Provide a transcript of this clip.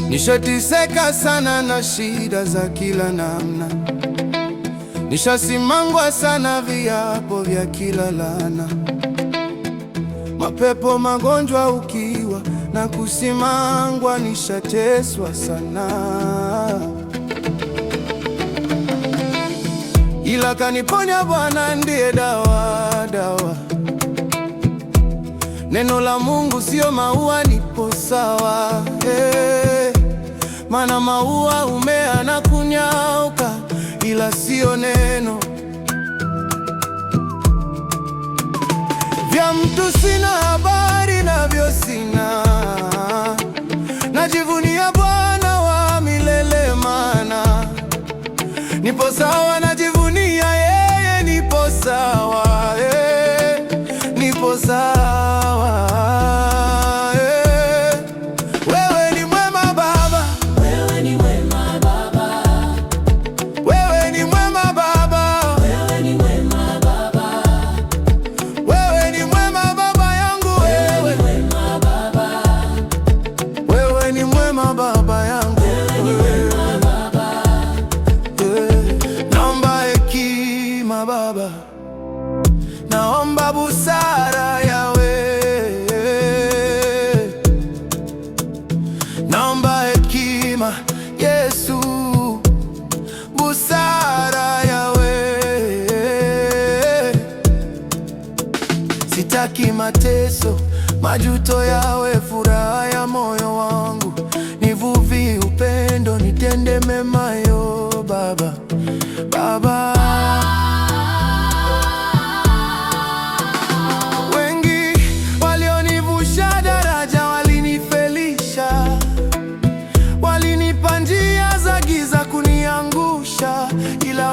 Nishateseka sana na shida za kila namna, nishasimangwa sana viapo vya kila laana, mapepo magonjwa ukiwa na kusimangwa, nishateswa sana, ila kaniponya Bwana, ndiye dawa. Neno la Mungu sio maua, nipo sawa, Mana maua humea na kunyauka, ila sio neno. Vya mtu sina habari, navyo sina. Najivunia Bwana wa milele, mana nipo sawa. Najivunia yeye, nipo sawa, nipo sawa. Baba, naomba busara yawe, naomba hekima Yesu, busara yawe. Sitaki mateso, majuto yawe furaha ya moyo wangu. Nivuvi upendo, nitende mema yo Baba, Baba. Ila